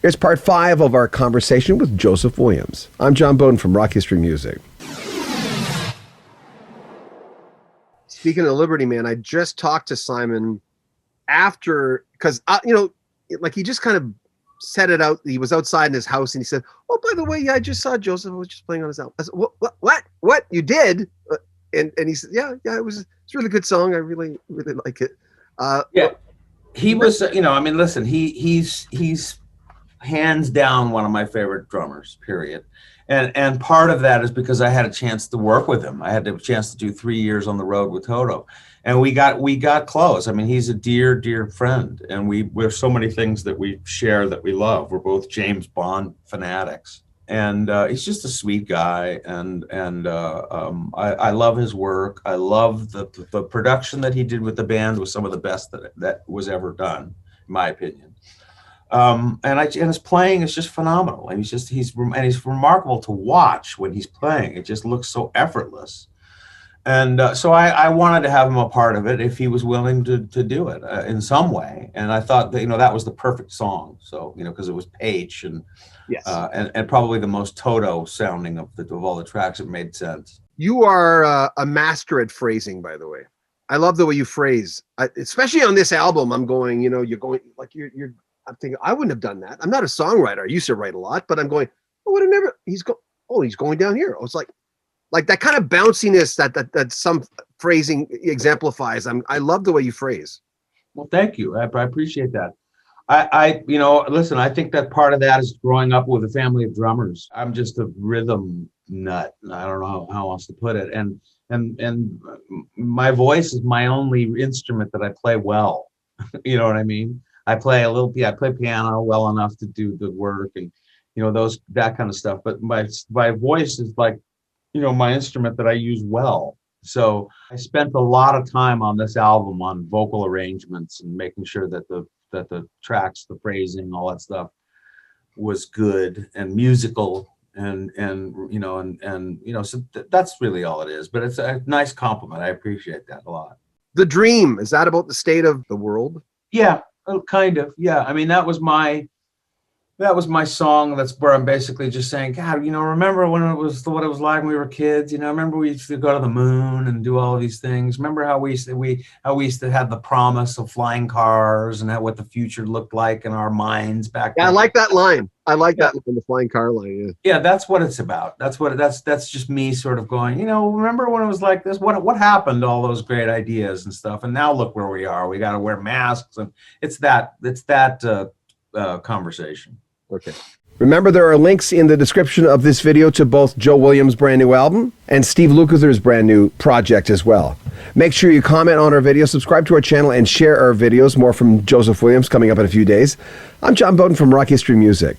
Here's part 5 of our conversation with Joseph Williams. I'm John Beaudin from Rock History Music. Speaking of Liberty, man, I just talked to Simon after, because, like he just kind of set it out. He was outside in his house and he said, "Oh, by the way, yeah, I just saw Joseph. I was just playing on his album." I said, what? You did? And he said, yeah, it's a really good song. I really, really like it. Yeah, he was, listen, he's hands down one of my favorite drummers, period. And part of that is because I had a chance to work with him. I had a chance to do 3 years on the road with Toto, and we got close. I mean, he's a dear friend, and we have so many things that we share that we love. We're both James Bond fanatics, and he's just a sweet guy. And I love his work. I love the production that he did with the band was some of the best that was ever done, in my opinion. And his playing is just phenomenal. And he's remarkable to watch when he's playing. It just looks so effortless. And so I wanted to have him a part of it if he was willing to do it in some way. And I thought that, that was the perfect song. So, because it was Page and, yes. And probably the most Toto sounding of all the tracks. It made sense. You are a master at phrasing, by the way. I love the way you phrase, especially on this album. I'm going, you're going like I'm thinking I wouldn't have done that. I'm not a songwriter. I used to write a lot, but I'm going, I would have never. He's going down here. I was like that kind of bounciness that some phrasing exemplifies. I love the way you phrase. Well, thank you. I appreciate that. Listen, I think that part of that is growing up with a family of drummers. I'm just a rhythm nut. I don't know how else to put it. And my voice is my only instrument that I play well. You know what I mean? I play piano well enough to do good work and, that kind of stuff. But my voice is like, my instrument that I use well. So I spent a lot of time on this album on vocal arrangements and making sure that the tracks, the phrasing, all that stuff was good and musical and so that's really all it is. But it's a nice compliment. I appreciate that a lot. The Dream, is that about the state of the world? Yeah. Kind of, yeah. I mean, that was my song. That's where I'm basically just saying, God, remember when what it was like when we were kids? Remember we used to go to the moon and do all of these things. Remember how we used to have the promise of flying cars and what the future looked like in our minds back then. I like that line. I like that line, the flying car line. Yeah, that's what it's about. That's just me sort of going, remember when it was like this? What happened to all those great ideas and stuff? And now look where we are. We got to wear masks, and it's that conversation. Okay. Remember, there are links in the description of this video to both Joe Williams' brand new album and Steve Lukather's brand new project as well. Make sure you comment on our video, subscribe to our channel, and share our videos. More from Joseph Williams coming up in a few days. I'm John Beaudin from Rock History Music.